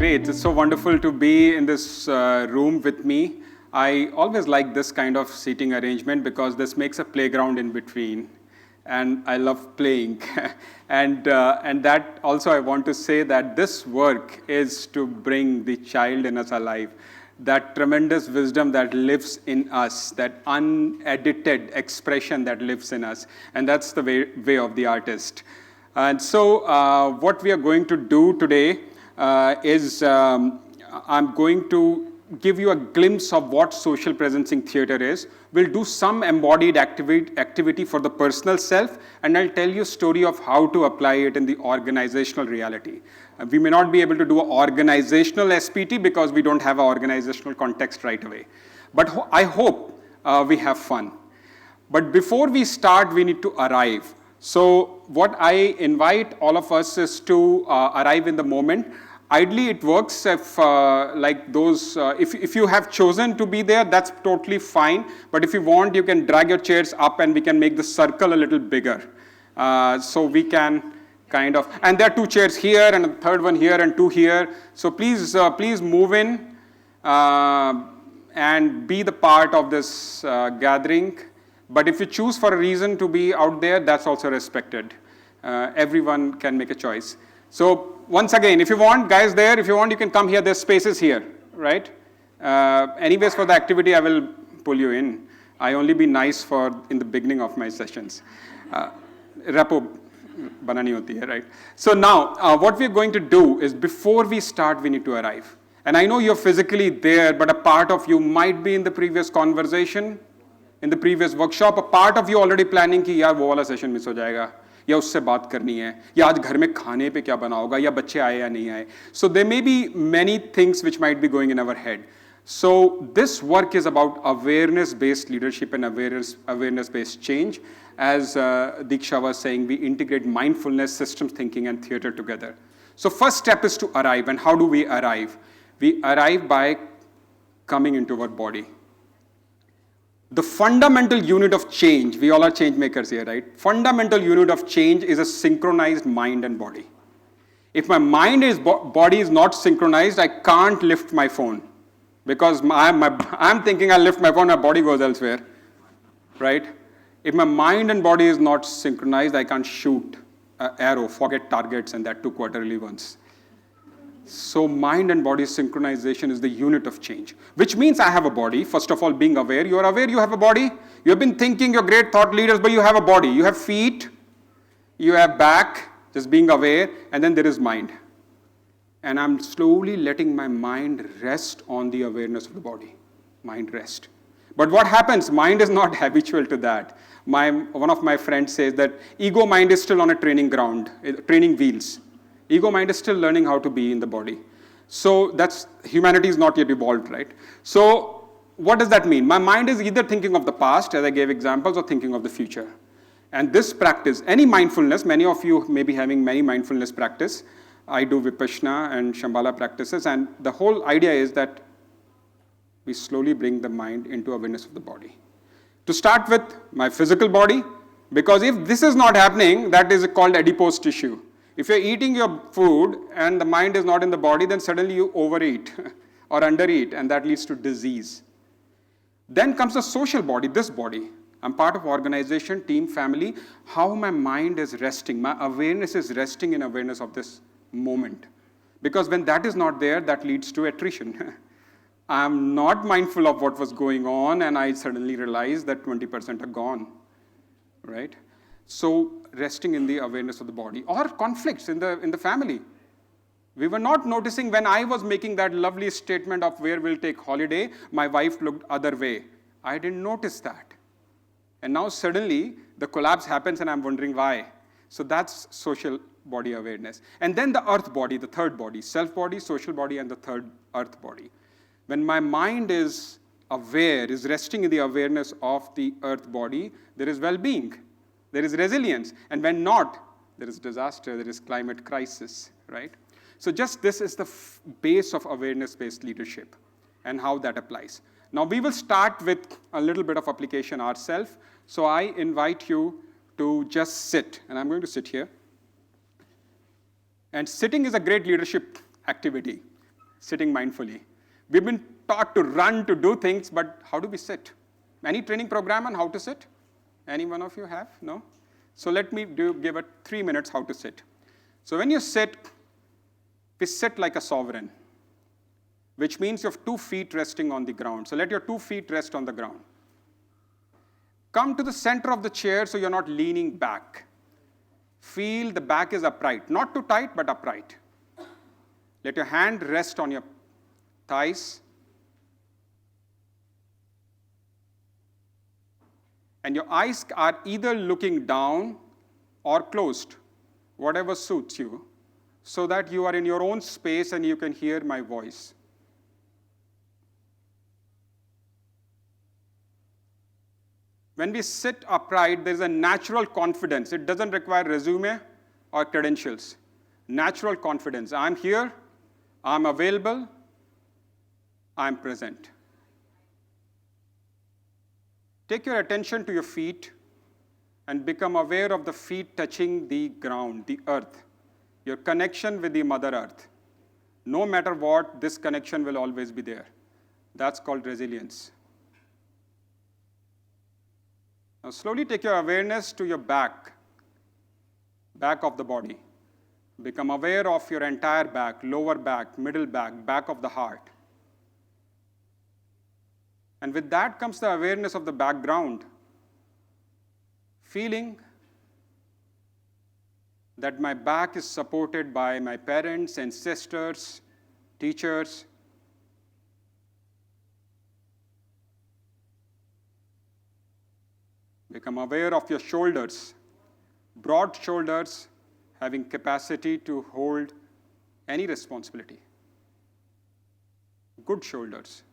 Great. It's so wonderful to be in this room with me. I always like this kind of seating arrangement because this makes a playground in between. And I love playing. and that also I want to say that this work is to bring the child in us alive. That tremendous wisdom that lives in us, that unedited expression that lives in us. And that's the way of the artist. And so what we are going to do today is I'm going to give you a glimpse of what social presencing theater is. We'll do some embodied activity for the personal self, and I'll tell you a story of how to apply it in the organizational reality. We may not be able to do an organizational SPT because we don't have an organizational context right away. But I hope we have fun. But before we start, we need to arrive. So what I invite all of us is to arrive in the moment. Ideally, it works if if you have chosen to be there, that's totally fine. But if you want, you can drag your chairs up and we can make the circle a little bigger. So we can kind of, and there are 2 chairs here and a third one here and 2 here. So please move in and be the part of this gathering. But if you choose for a reason to be out there, that's also respected. Everyone can make a choice. So once again, if you want, guys there, if you want, you can come here. There's spaces here, right? Anyways, for the activity, I will pull you in. I only be nice in the beginning of my sessions. Repo banani hoti hai, right? So now, what we're going to do is before we start, we need to arrive. And I know you're physically there, but a part of you might be in the previous conversation, in the previous workshop. A part of you already planning कि यार वो वाला session miss हो जाएगा, या उससे बात करनी है, या आज घर में खाने पे क्या बना होगा, या बच्चे आए या नहीं आए. So there may be many things which might be going in our head. So this work is about awareness-based leadership and awareness-based change. As Diksha was saying, we integrate mindfulness, systems thinking, and theater together. So first step is to arrive. And how do we arrive? We arrive by coming into our body. The fundamental unit of change, we all are change makers here, right? Fundamental unit of change is a synchronized mind and body. If my body is not synchronized, I can't lift my phone. Because I'm thinking I'll lift my phone, my body goes elsewhere, right? If my mind and body is not synchronized, I can't shoot an arrow, forget targets, and that too quarterly once. So mind and body synchronization is the unit of change, which means I have a body. First of all, being aware. You're aware you have a body. You have been thinking you're great thought leaders, but you have a body. You have feet, you have back, just being aware, and then there is mind. And I'm slowly letting my mind rest on the awareness of the body. Mind rest. But what happens? Mind is not habitual to that. One of my friends says that ego mind is still on a training ground, training wheels. Ego mind is still learning how to be in the body. So humanity is not yet evolved, right? So what does that mean? My mind is either thinking of the past, as I gave examples, or thinking of the future. And this practice, any mindfulness, many of you may be having many mindfulness practice. I do Vipassana and Shambhala practices, and the whole idea is that we slowly bring the mind into awareness of the body. To start with my physical body, because if this is not happening, that is called adipose tissue. If you're eating your food and the mind is not in the body, then suddenly you overeat or undereat, and that leads to disease. Then comes the social body, this body. I'm part of organization, team, family. How my mind is resting, my awareness is resting in awareness of this moment. Because when that is not there, that leads to attrition. I'm not mindful of what was going on, and I suddenly realize that 20% are gone, right? So resting in the awareness of the body, or conflicts in the family. We were not noticing when I was making that lovely statement of where we'll take holiday, my wife looked other way. I didn't notice that. And now suddenly the collapse happens and I'm wondering why. So that's social body awareness. And then the earth body, the third body, self body, social body, and the third earth body. When my mind is aware, is resting in the awareness of the earth body, there is well-being. There is resilience. And when not, there is disaster, there is climate crisis, right? So just this is the base of awareness-based leadership and how that applies. Now we will start with a little bit of application ourselves. So I invite you to just sit, and I'm going to sit here. And sitting is a great leadership activity. sitting mindfully. We've been taught to run, to do things, but how do we sit? Any training program on how to sit? Any one of you have? No? So let me give it 3 minutes how to sit. So when you sit, we sit like a sovereign, which means you have 2 feet resting on the ground. So let your 2 feet rest on the ground. Come to the center of the chair so you're not leaning back. Feel the back is upright, not too tight, but upright. Let your hand rest on your thighs. And your eyes are either looking down or closed, whatever suits you, so that you are in your own space and you can hear my voice. When we sit upright, there's a natural confidence. It doesn't require resume or credentials. Natural confidence. I'm here, I'm available, I'm present. Take your attention to your feet and become aware of the feet touching the ground, the earth, your connection with the Mother Earth. No matter what, this connection will always be there. That's called resilience. Now slowly take your awareness to your back of the body. Become aware of your entire back, lower back, middle back, back of the heart. And with that comes the awareness of the background. Feeling that my back is supported by my parents, ancestors, teachers. Become aware of your shoulders, broad shoulders having capacity to hold any responsibility. Good shoulders.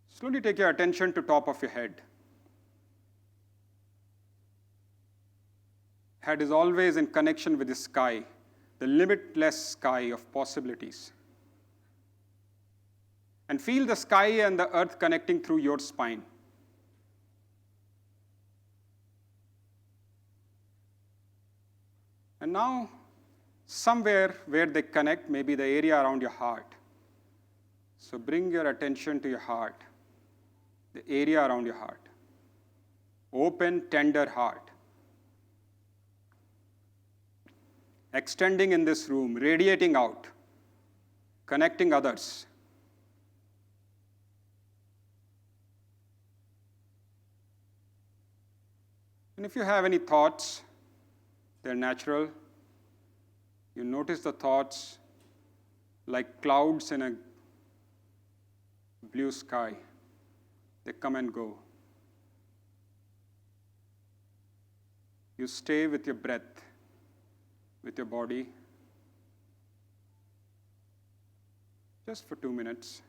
Slowly take your attention to top of your head. Head is always in connection with the sky, the limitless sky of possibilities. And feel the sky and the earth connecting through your spine. And now, somewhere where they connect, maybe the area around your heart. So bring your attention to your heart, the area around your heart. Open, tender heart. Extending in this room, radiating out, connecting others. And if you have any thoughts, they're natural. You notice the thoughts like clouds in a blue sky. They come and go. You stay with your breath, with your body, just for 2 minutes.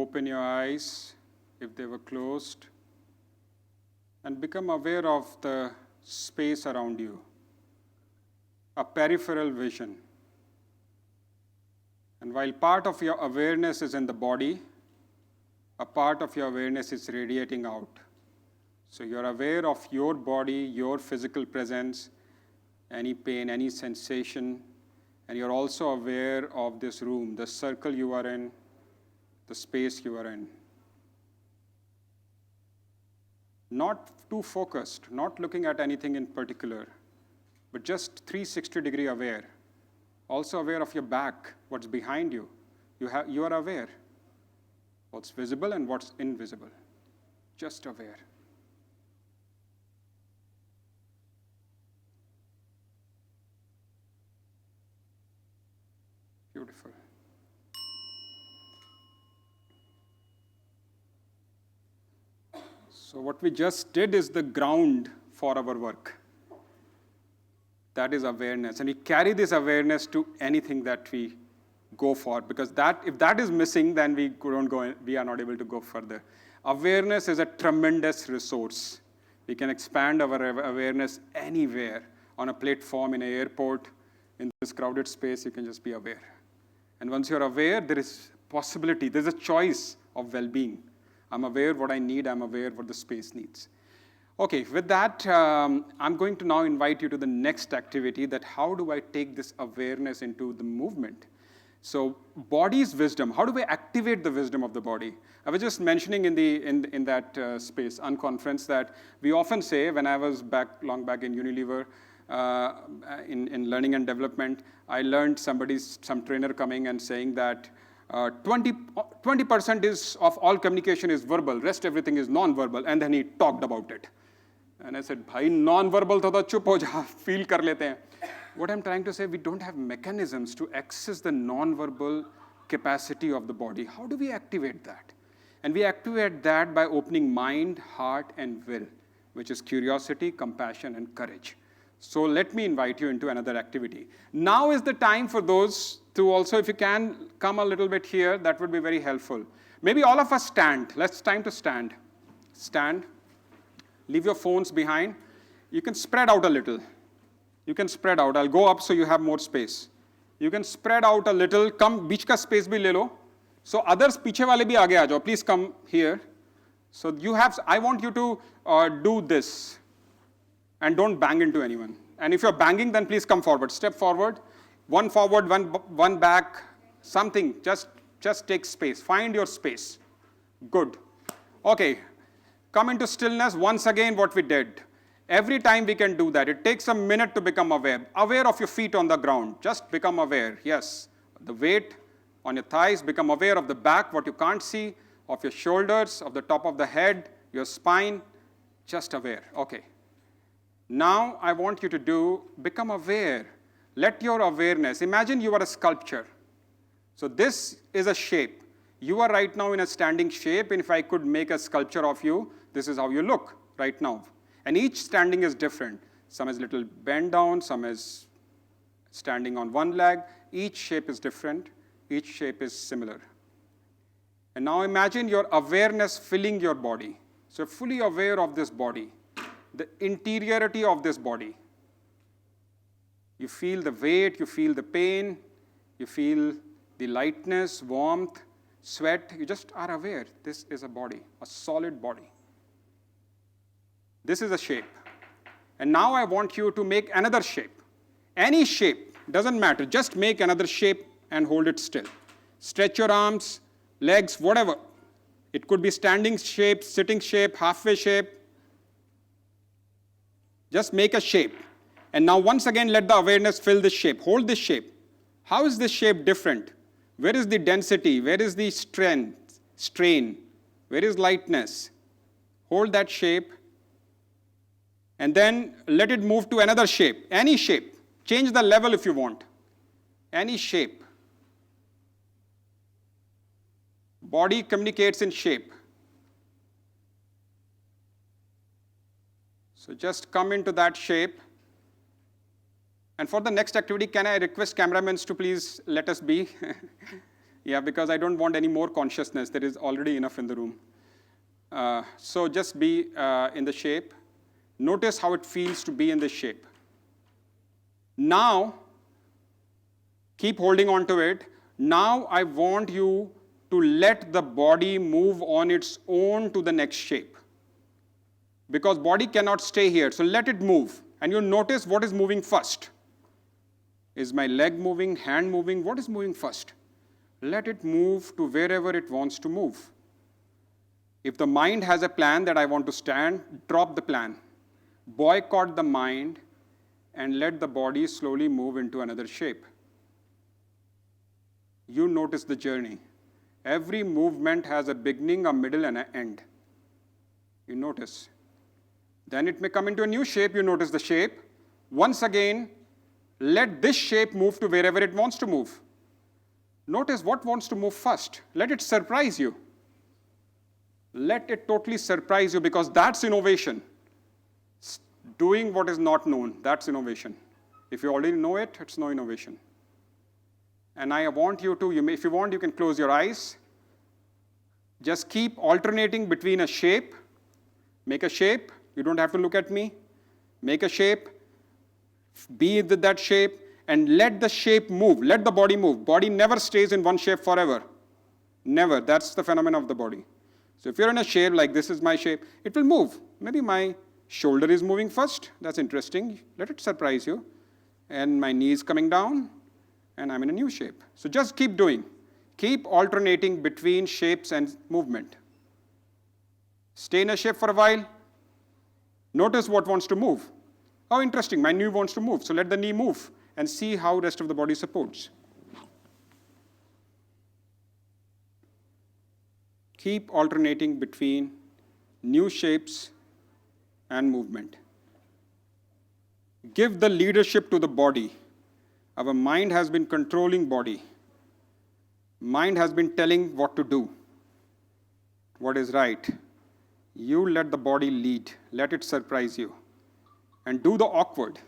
open your eyes if they were closed and become aware of the space around you, a peripheral vision. And while part of your awareness is in the body, a part of your awareness is radiating out. So you're aware of your body, your physical presence, any pain, any sensation, and you're also aware of this room, the circle you are in, the space you are in. Not too focused, not looking at anything in particular, but just 360-degree aware. Also aware of your back, what's behind you. You are aware. What's visible and what's invisible. Just aware. Beautiful. So what we just did is the ground for our work. That is awareness. And we carry this awareness to anything that we go for, because if that is missing, then we are not able to go further. Awareness is a tremendous resource. We can expand our awareness anywhere, on a platform, in an airport, in this crowded space. You can just be aware. And once you're aware, there is possibility, there's a choice of well-being. I'm aware what I need, I'm aware what the space needs. Okay, with that, I'm going to now invite you to the next activity, that how do I take this awareness into the movement? So body's wisdom, how do we activate the wisdom of the body? I was just mentioning in that space, unconference, that we often say, when I was long back in Unilever, in learning and development, I learned some trainer coming and saying that 20% is of all communication is verbal, rest everything is non-verbal, and then he talked about it. And I said, bhai, non-verbal to chup ho ja, feel kar lete hain. What I'm trying to say, we don't have mechanisms to access the non-verbal capacity of the body. How do we activate that? And we activate that by opening mind, heart, and will, which is curiosity, compassion, and courage. So let me invite you into another activity. Now is the time for those to also, if you can, come a little bit here, that would be very helpful. Maybe all of us stand. Time to stand. Stand. Leave your phones behind. You can spread out a little. You can spread out. I'll go up so you have more space. You can spread out a little. Come, beech ka space bhi le lo. So others, piche wale bhi aage aa jao. Please come here. So I want you to do this. And don't bang into anyone. And if you're banging, then please come forward. Step forward. One forward, one back. Something. Just take space. Find your space. Good. Okay. Come into stillness. Once again, what we did. Every time we can do that. It takes a minute to become aware. Aware of your feet on the ground. Just become aware. Yes. The weight on your thighs. Become aware of the back, what you can't see. Of your shoulders, of the top of the head, your spine. Just aware. Okay. Now I want you to become aware. Let your awareness, imagine you are a sculpture. So this is a shape. You are right now in a standing shape, and if I could make a sculpture of you, this is how you look right now. And each standing is different. Some is little bent down, some is standing on one leg. Each shape is different. Each shape is similar. And now imagine your awareness filling your body. So fully aware of this body, the interiority of this body. You feel the weight, you feel the pain, you feel the lightness, warmth, sweat. You just are aware. This is a body, a solid body. This is a shape. And now I want you to make another shape. Any shape, doesn't matter. Just make another shape and hold it still. Stretch your arms, legs, whatever. It could be standing shape, sitting shape, halfway shape. Just make a shape. And now once again, let the awareness fill this shape. Hold this shape. How is this shape different? Where is the density? Where is the strength, strain? Where is lightness? Hold that shape. And then let it move to another shape. Any shape. Change the level if you want. Any shape. Body communicates in shape. So just come into that shape. And for the next activity, can I request cameramans to please let us be? Yeah, because I don't want any more consciousness. There is already enough in the room. So just be in the shape. Notice how it feels to be in this shape. Now, keep holding on to it. Now I want you to let the body move on its own to the next shape. Because body cannot stay here, so let it move. And you notice what is moving first. Is my leg moving, hand moving? What is moving first? Let it move to wherever it wants to move. If the mind has a plan that I want to stand, drop the plan. Boycott the mind and let the body slowly move into another shape. You notice the journey. Every movement has a beginning, a middle, and an end. You notice. Then it may come into a new shape. You notice the shape. Once again, let this shape move to wherever it wants to move. Notice what wants to move first. Let it surprise you. Let it totally surprise you, because that's innovation. Doing what is not known, that's innovation. If you already know it, it's no innovation. And I want you to, if you want, you can close your eyes. Just keep alternating between a shape. Make a shape. You don't have to look at me. Make a shape. Be with that shape. And let the shape move. Let the body move. Body never stays in one shape forever. Never. That's the phenomenon of the body. So if you're in a shape like this is my shape, it will move. Maybe my shoulder is moving first. That's interesting. Let it surprise you. And my knee is coming down. And I'm in a new shape. So just keep doing. Keep alternating between shapes and movement. Stay in a shape for a while. Notice what wants to move. Oh, interesting. My knee wants to move. So let the knee move and see how rest of the body supports. Keep alternating between new shapes and movement. Give the leadership to the body. Our mind has been controlling body. Mind has been telling what to do, what is right. You let the body lead. Let it surprise you. And do the awkward.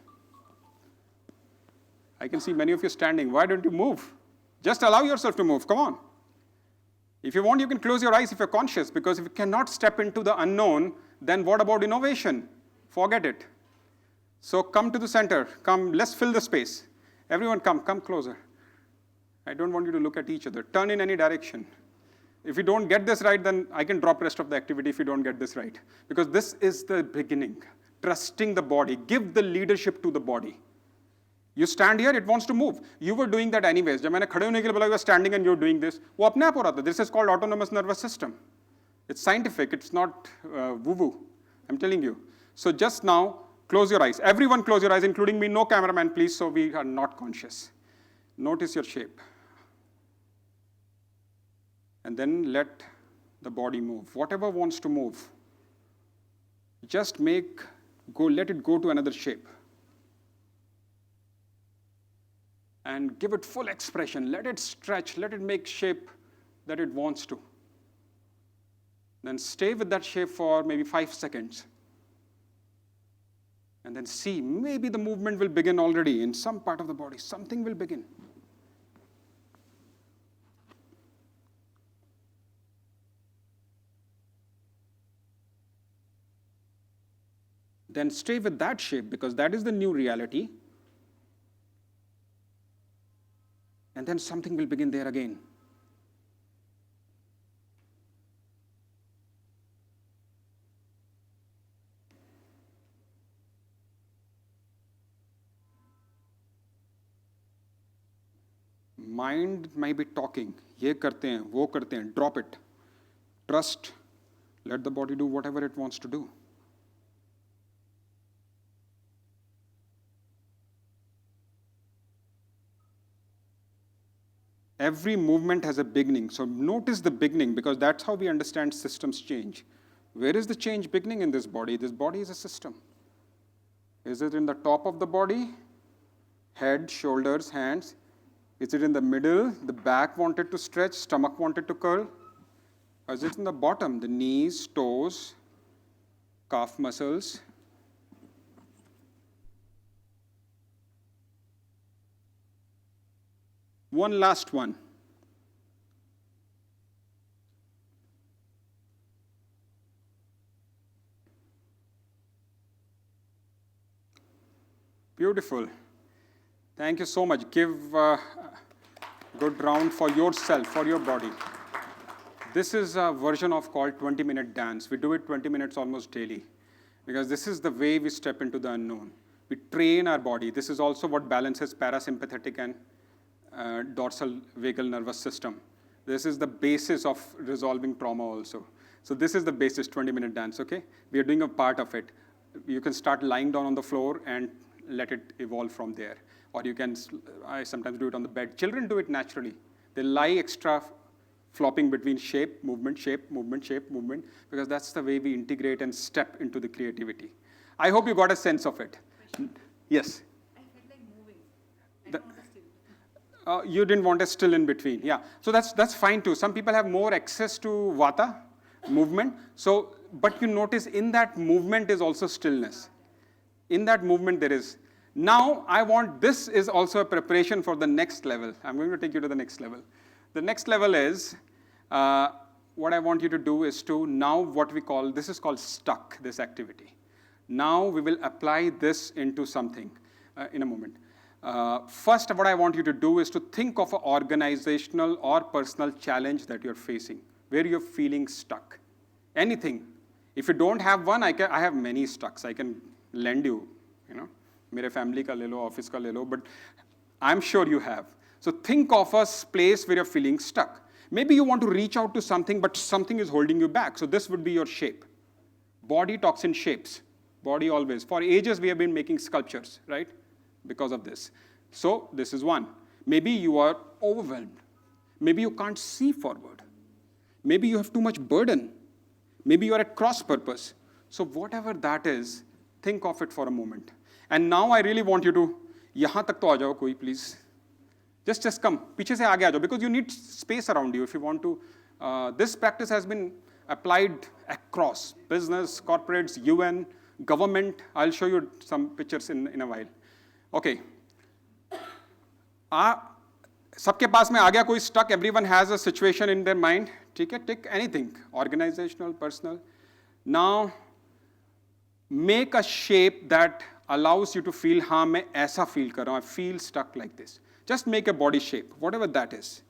I can see many of you standing. Why don't you move? Just allow yourself to move. Come on. If you want, you can close your eyes if you're conscious, because if you cannot step into the unknown, then what about innovation? Forget it. So come to the center. Come, let's fill the space. Everyone come closer. I don't want you to look at each other. Turn in any direction. If you don't get this right, then I can drop rest of the activity if you don't get this right. Because this is the beginning. Trusting the body. Give the leadership to the body. You stand here, it wants to move. You were doing that anyways. जब मैंने खड़े होने के लिए बोला, you are standing and you're doing this, वो अपने आप हो रहा था. This is called autonomous nervous system. It's scientific. It's not woo-woo. I'm telling you. So just now, close your eyes. Everyone close your eyes, including me. No cameraman, please, so we are not conscious. Notice your shape. And then let the body move. Whatever wants to move, just let it go to another shape. And give it full expression. Let it stretch. Let it make shape that it wants to. Then stay with that shape for maybe 5 seconds. And then see, maybe the movement will begin already in some part of the body. Something will begin. Then stay with that shape, because that is the new reality. And then something will begin there again. Mind might be talking. ये करते हैं, वो करते हैं. Drop it. Trust. Let the body do whatever it wants to do. Every movement has a beginning. So notice the beginning, because that's how we understand systems change. Where is the change beginning in this body? This body is a system. Is it in the top of the body? Head, shoulders, hands. Is it in the middle? The back wanted to stretch, stomach wanted to curl. Or is it in the bottom? The knees, toes, calf muscles. One last one. Beautiful. Thank you so much. Give a good round for yourself, for your body. This is a version of called 20-minute dance. We do it 20 minutes almost daily because this is the way we step into the unknown. We train our body. This is also what balances parasympathetic and dorsal vagal nervous system. This is the basis of resolving trauma also. So this is the basis, 20-minute dance, okay? We are doing a part of it. You can start lying down on the floor and let it evolve from there. Or you can, I sometimes do it on the bed. Children do it naturally. They lie extra flopping between shape, movement, because that's the way we integrate and step into the creativity. I hope you got a sense of it. Question. Yes? I felt like moving. I don't want to still. You didn't want a still in between, yeah. So that's fine too. Some people have more access to vata, movement. So, but you notice in that movement is also stillness. In that movement there is. Now I want, this is also a preparation for the next level. I'm going to take you to the next level. The next level is, what I want you to do is to now what we call, this is called stuck, this activity. Now we will apply this into something in a moment. First, what I want you to do is to think of an organizational or personal challenge that you're facing, where you're feeling stuck. Anything. If you don't have one, I have many stucks. I can lend you, मेरे family का ले लो, office का ले लो, but I'm sure you have. So think of a place where you're feeling stuck. Maybe you want to reach out to something, but something is holding you back. So this would be your shape. Body talks in shapes. Body always. For ages, we have been making sculptures, right? Because of this. So this is one. Maybe you are overwhelmed. Maybe you can't see forward. Maybe you have too much burden. Maybe you are at cross purpose. So whatever that is, think of it for a moment. And now I really want you to, यहाँ तक तो आ जाओ कोई please. Just come. पीछे से आगे आ जाओ because you need space around you if you want to. This practice has been applied across business, corporates, UN, government. I'll show you some pictures in a while. Okay. सबके पास में आ गया कोई stuck. Everyone has a situation in their mind. ठीक है? Take anything. Organizational, personal. Now, make a shape that allows you to feel, हाँ मैं ऐसा feel कर रहा हूँ. I feel stuck like this. Just make a body shape, whatever that is.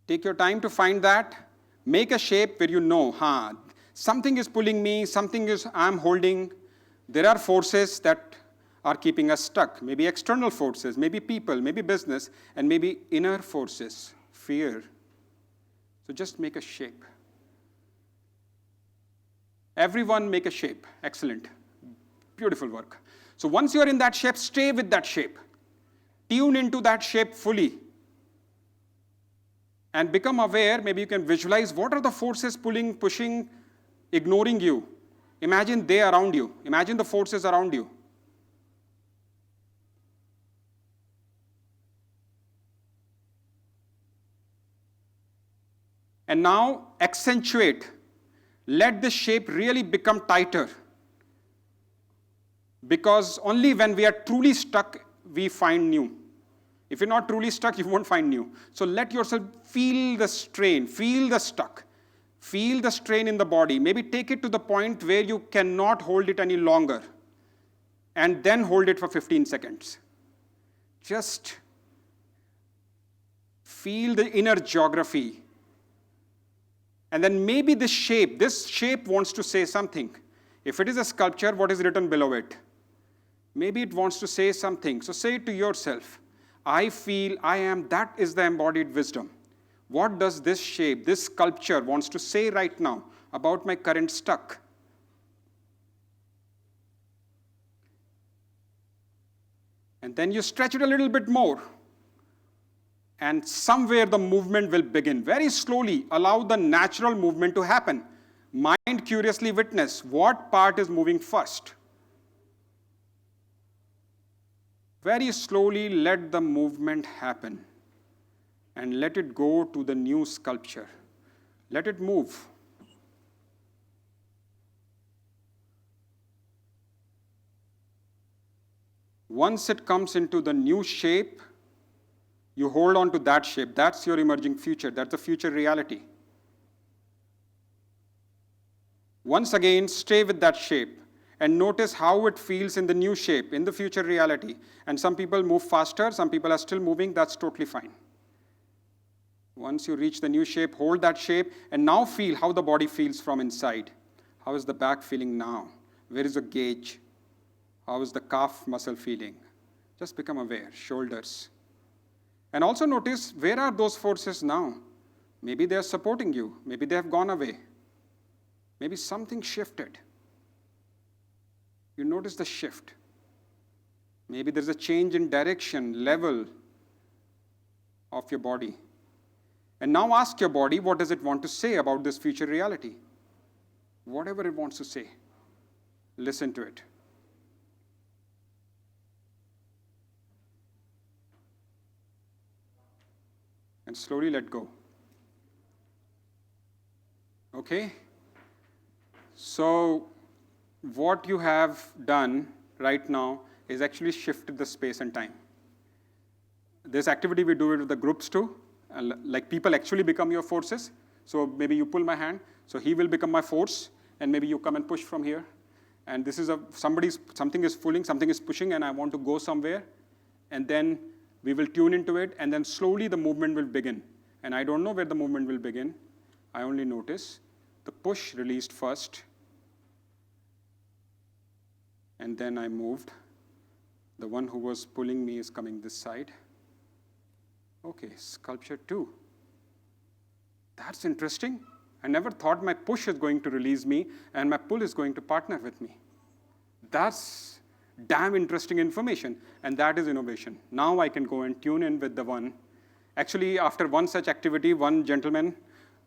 Take your time to find that. Make a shape where you know, हाँ, something is pulling me, something is I'm holding. There are forces that are keeping us stuck. Maybe external forces, maybe people, maybe business, and maybe inner forces, fear. So just make a shape. Everyone make a shape. Excellent. Beautiful work. So once you're in that shape, stay with that shape. Tune into that shape fully. And become aware, maybe you can visualize what are the forces pulling, pushing, ignoring you. Imagine they around you. Imagine the forces around you. And now accentuate. Let the shape really become tighter. Because only when we are truly stuck, we find new. If you're not truly stuck, you won't find new. So let yourself feel the strain, feel the stuck. Feel the strain in the body. Maybe take it to the point where you cannot hold it any longer. And then hold it for 15 seconds. Just feel the inner geography. And then maybe this shape wants to say something. If it is a sculpture, what is written below it? Maybe it wants to say something. So say it to yourself. I feel I am, that is the embodied wisdom. What does this shape, this sculpture wants to say right now about my current stuck? And then you stretch it a little bit more. And somewhere the movement will begin. Very slowly, allow the natural movement to happen. Mind curiously witness what part is moving first. Very slowly let the movement happen. And let it go to the new sculpture. Let it move. Once it comes into the new shape, you hold on to that shape. That's your emerging future. That's the future reality. Once again, stay with that shape and notice how it feels in the new shape, in the future reality. And some people move faster, some people are still moving, that's totally fine. Once you reach the new shape, hold that shape, and now feel how the body feels from inside. How is the back feeling now? Where is the gauge? How is the calf muscle feeling? Just become aware, shoulders. And also notice, where are those forces now? Maybe they are supporting you. Maybe they have gone away. Maybe something shifted. You notice the shift. Maybe there's a change in direction, level of your body. And now ask your body, what does it want to say about this future reality? Whatever it wants to say, listen to it. And slowly let go. Okay? So, what you have done right now is actually shifted the space and time. This activity we do it with the groups too. Like people actually become your forces. So maybe you pull my hand, so he will become my force, and maybe you come and push from here. And this is something is pulling, something is pushing, and I want to go somewhere. And then we will tune into it, and then slowly the movement will begin. And I don't know where the movement will begin. I only notice the push released first. And then I moved. The one who was pulling me is coming this side. Okay, sculpture 2. That's interesting. I never thought my push is going to release me and my pull is going to partner with me. That's damn interesting information, and that is innovation. Now I can go and tune in with the one. Actually, after one such activity, one gentleman,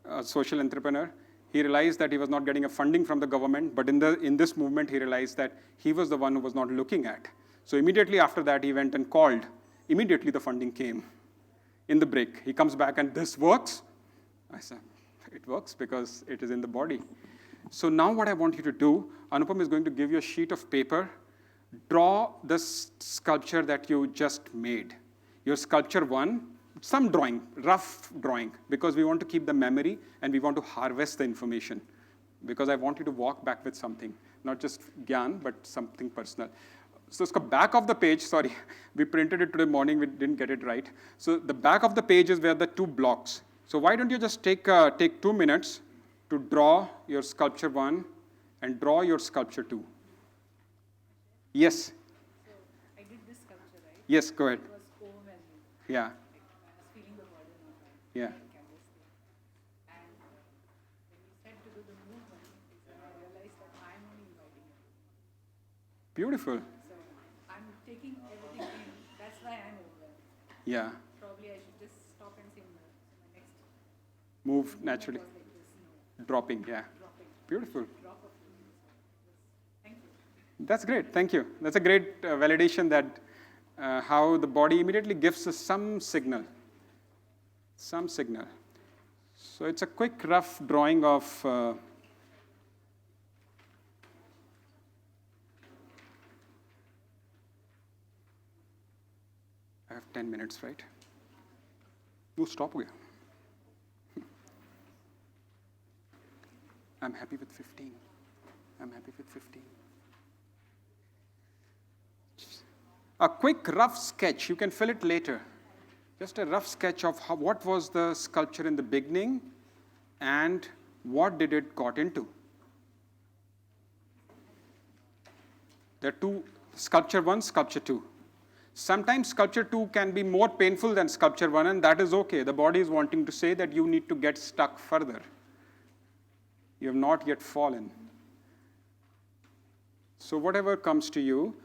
a social entrepreneur, he realized that he was not getting a funding from the government, but in this movement, he realized that he was the one who was not looking at. So immediately after that, he went and called. Immediately the funding came. In the break, he comes back and this works? I said, it works because it is in the body. So now what I want you to do, Anupam is going to give you a sheet of paper. Draw the sculpture that you just made. Your sculpture 1, some drawing, rough drawing, because we want to keep the memory and we want to harvest the information. Because I want you to walk back with something, not just gyan, but something personal. So the back of the page, sorry, we printed it today morning, we didn't get it right. So the back of the page is where the 2 blocks. So why don't you just take 2 minutes to draw your sculpture 1 and draw your sculpture 2. Yes? So I did this sculpture, right? Yes, go ahead. It was overwhelming. Yeah. Like, I was feeling the burden of that. Yeah. Canvas thing. And when we said to do the movement, is when I realized that I'm only inviting it. Beautiful. So I'm taking everything in. That's why I'm overwhelmed. Yeah. Probably I should just stop and say no. So my next Move movement naturally. was like this, no, Dropping, yeah. dropping. Beautiful. Drop of feeling. So thank you. That's great. Thank you. That's a great validation that how the body immediately gives us some signal. Some signal. So it's a quick, rough drawing of I have 10 minutes, right? वो stop हो गया. I'm happy with 15. I'm happy with 15. A quick rough sketch, you can fill it later. Just a rough sketch of what was the sculpture in the beginning and what did it got into. There are 2, sculpture 1, sculpture 2. Sometimes sculpture 2 can be more painful than sculpture 1, and that is okay. The body is wanting to say that you need to get stuck further. You have not yet fallen. So whatever comes to you,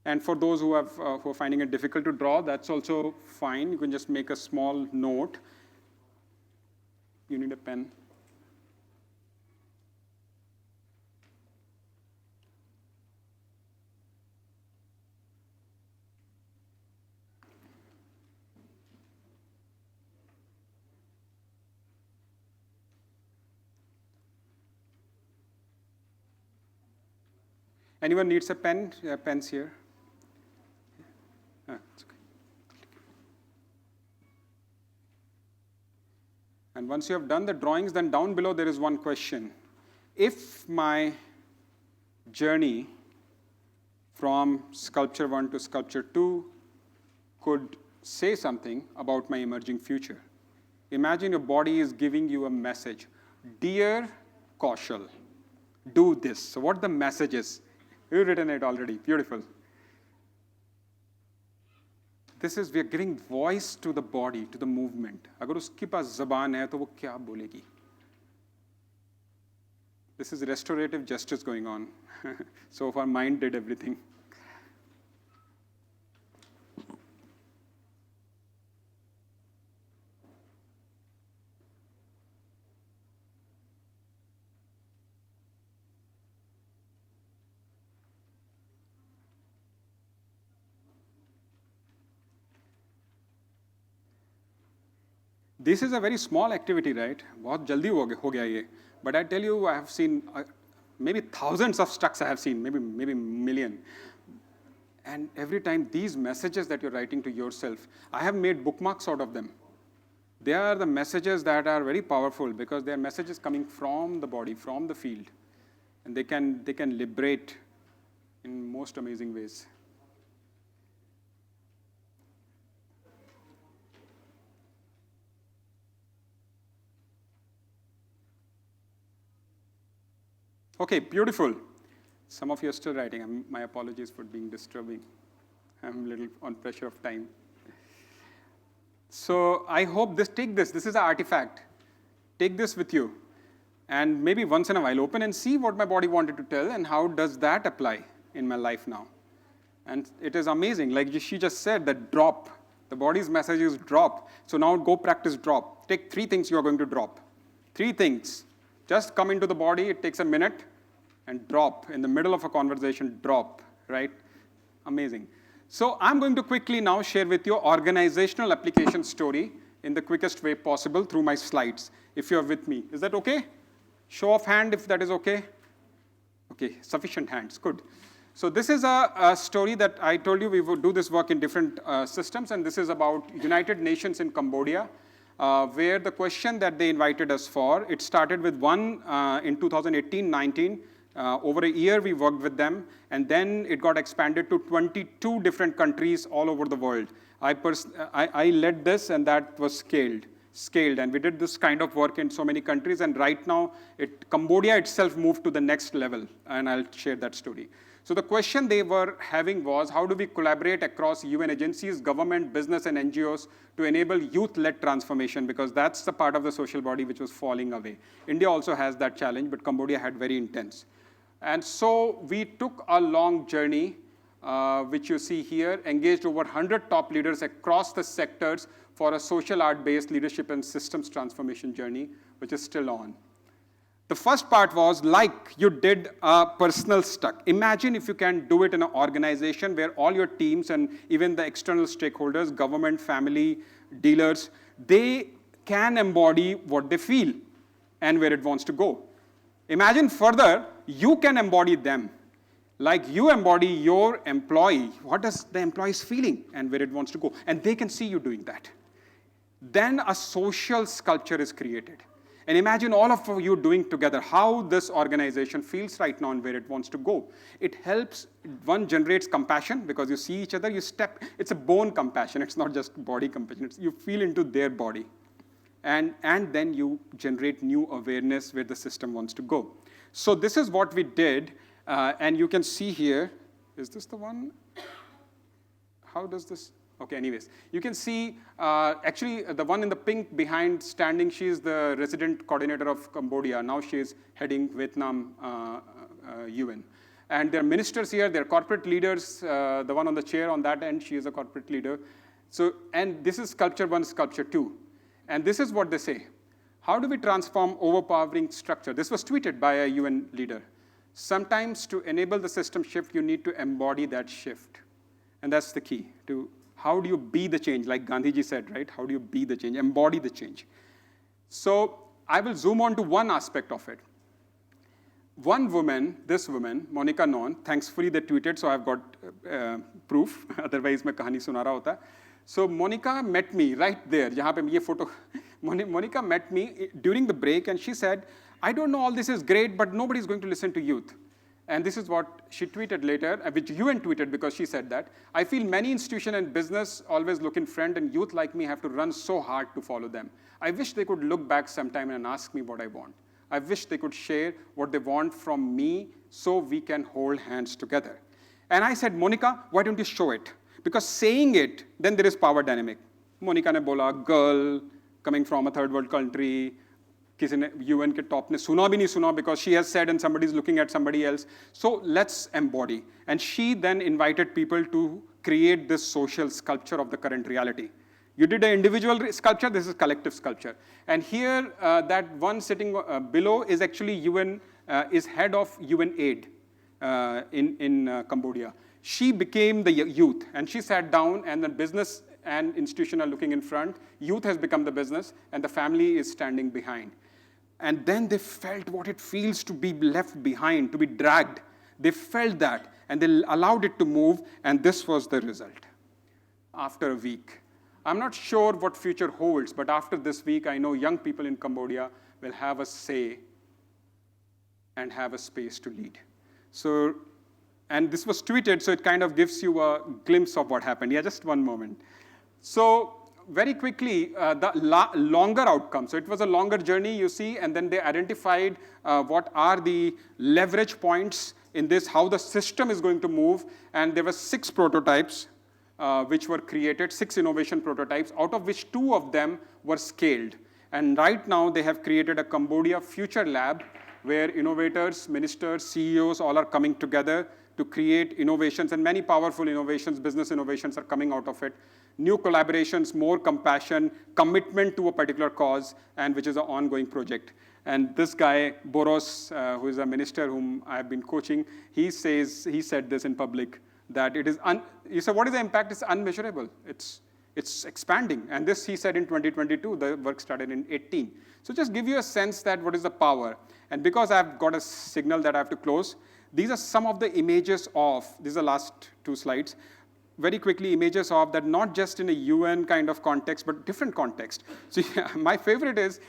and for those who are finding it difficult to draw, that's also fine. You can just make a small note. You need a pen. Anyone needs a pen? Pens here. It's okay. And once you have done the drawings, then down below there is one question. If my journey from sculpture 1 to sculpture 2 could say something about my emerging future. Imagine your body is giving you a message. Dear Kaushal, do this. So what the message is? You've written it already. Beautiful. This is, we are giving voice to the body, to the movement. अगर उसके पास ज़बान है तो वो क्या बोलेगी? This is restorative justice going on. So far, mind did everything. This is a very small activity, right? बहुत जल्दी हो गया ये. But I tell you, I have seen maybe thousands of stacks I have seen, maybe million. And every time these messages that you're writing to yourself, I have made bookmarks out of them. They are the messages that are very powerful because they are messages coming from the body, from the field. And they can liberate in most amazing ways. Okay, beautiful. Some of you are still writing. My apologies for being disturbing. I'm a little on pressure of time. So I hope take this. This is an artifact. Take this with you. And maybe once in a while, open and see what my body wanted to tell and how does that apply in my life now. And it is amazing. Like she just said, that drop. The body's message is drop. So now go practice drop. Take 3 things you are going to drop. 3 things. Just come into the body, it takes a minute, and drop. In the middle of a conversation, drop, right? Amazing. So I'm going to quickly now share with you organizational application story in the quickest way possible through my slides, if you're with me. Is that okay? Show of hand if that is okay. Okay, sufficient hands, good. So this is a story that I told you we would do this work in different systems, and this is about United Nations in Cambodia. Where the question that they invited us for, it started with one in 2018-19. Over a year, we worked with them, and then it got expanded to 22 different countries all over the world. I led this, and that was scaled, and we did this kind of work in so many countries, and right now, Cambodia itself moved to the next level, and I'll share that story. So the question they were having was, how do we collaborate across UN agencies, government, business, and NGOs to enable youth-led transformation? Because that's the part of the social body which was falling away. India also has that challenge, but Cambodia had very intense. And so we took a long journey, which you see here, engaged over 100 top leaders across the sectors for a social art-based leadership and systems transformation journey, which is still on. The first part was like you did a personal stuck. Imagine if you can do it in an organization where all your teams and even the external stakeholders, government, family, dealers, they can embody what they feel and where it wants to go. Imagine further, you can embody them. Like you embody your employee. What is the employee's feeling and where it wants to go? And they can see you doing that. Then a social sculpture is created. And imagine all of you doing together how this organization feels right now and where it wants to go. It helps, one generates compassion because you see each other, you step, it's a bone compassion, it's not just body compassion, you feel into their body. And then you generate new awareness where the system wants to go. So this is what we did, and you can see here, is this the one? How does this? Okay, anyways, you can see, actually, the one in the pink behind standing, she is the resident coordinator of Cambodia. Now she is heading Vietnam UN. And there are ministers here, there are corporate leaders. The one on the chair on that end, she is a corporate leader. So, and this is Sculpture 1, Sculpture 2. And this is what they say. How do we transform overpowering structure? This was tweeted by a UN leader. Sometimes to enable the system shift, you need to embody that shift. And that's the key to how do you be the change, like Gandhiji said, right? How do you be the change, embody the change? So I will zoom on to one aspect of it. One woman, this woman, Monica Non, thankfully they tweeted, so I've got proof. Otherwise, मैं कहानी सुना रहा होता. So Monica met me right there. यहाँ पे ये photo Monica met me during the break and she said, I don't know, all this is great, but nobody's going to listen to youth. And this is what she tweeted later, which UN tweeted because she said that. I feel many institutions and business always look in front and youth like me have to run so hard to follow them. I wish they could look back sometime and ask me what I want. I wish they could share what they want from me so we can hold hands together. And I said, Monica, why don't you show it? Because saying it, then there is power dynamic. Monica ne bola, girl, coming from a third world country, किसी ने UN के top ने सुना भी नहीं सुना because she has said and somebody is looking at somebody else. So let's embody. And she then invited people to create this social sculpture of the current reality. You did an individual sculpture, this is collective sculpture. And here, that one sitting below is actually UN, is head of UN aid in Cambodia. She became the youth, and she sat down, and the business and institution are looking in front. Youth has become the business, and the family is standing behind. And then they felt what it feels to be left behind, to be dragged. They felt that, and they allowed it to move, and this was the result. After a week, I'm not sure what future holds, but after this week, I know young people in Cambodia will have a say and have a space to lead. So, and this was tweeted, so it kind of gives you a glimpse of what happened. Yeah, just one moment. So, very quickly, the longer outcome. So it was a longer journey, you see, and then they identified what are the leverage points in this, how the system is going to move, and there were 6 prototypes which were created, 6 innovation prototypes, out of which 2 of them were scaled. And right now, they have created a Cambodia Future Lab, where innovators, ministers, CEOs, all are coming together to create innovations, and many powerful innovations, business innovations are coming out of it. New collaborations, more compassion, commitment to a particular cause, and which is an ongoing project. And this guy, Boros, who is a minister whom I have been coaching, he said this in public, that it is, he said, what is the impact? It's unmeasurable. It's expanding. And this he said in 2022, the work started in 18. So just give you a sense that what is the power. And because I've got a signal that I have to close, these are some of the images of, these are the last 2 slides, very quickly images of that, not just in a UN kind of context, but different context. So yeah, my favorite is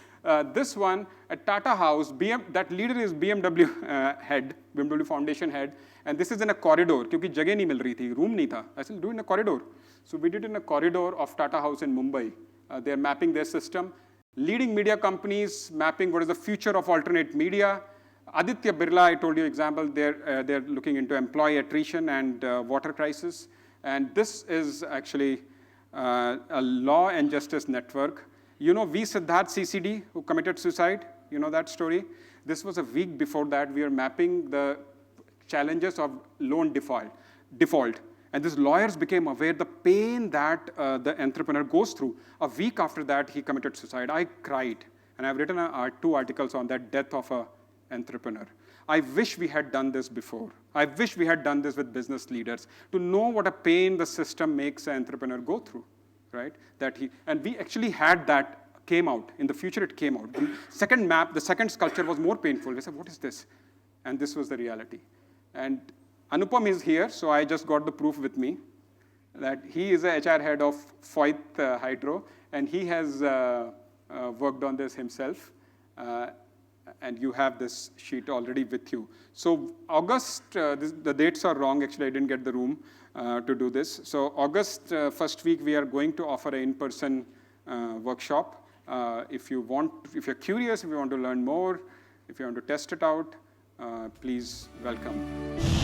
this one, at Tata House, that leader is BMW head, BMW Foundation head, and this is in a corridor, because jagah nahi mil rahi thi, room nahi tha. I said, do it in a corridor. So we did it in a corridor of Tata House in Mumbai. They're mapping their system. Leading media companies mapping what is the future of alternate media. Aditya Birla, I told you example, they're looking into employee attrition and water crisis. And this is actually a law and justice network. You know V. Siddharth CCD, who committed suicide? You know that story? This was a week before that. We are mapping the challenges of loan default. And these lawyers became aware the pain that the entrepreneur goes through. A week after that, he committed suicide. I cried. And I've written 2 articles on that death of an entrepreneur. I wish we had done this before. I wish we had done this with business leaders to know what a pain the system makes an entrepreneur go through, right? And we actually had that came out. In the future, it came out. The second map, the second sculpture was more painful. We said, what is this? And this was the reality. And Anupam is here, so I just got the proof with me that he is a HR head of Foyth Hydro, and he has worked on this himself. And you have this sheet already with you. So August, the dates are wrong. Actually, I didn't get the room to do this. So August first week, we are going to offer an in-person workshop. If you're curious, if you want to learn more, if you want to test it out, please welcome.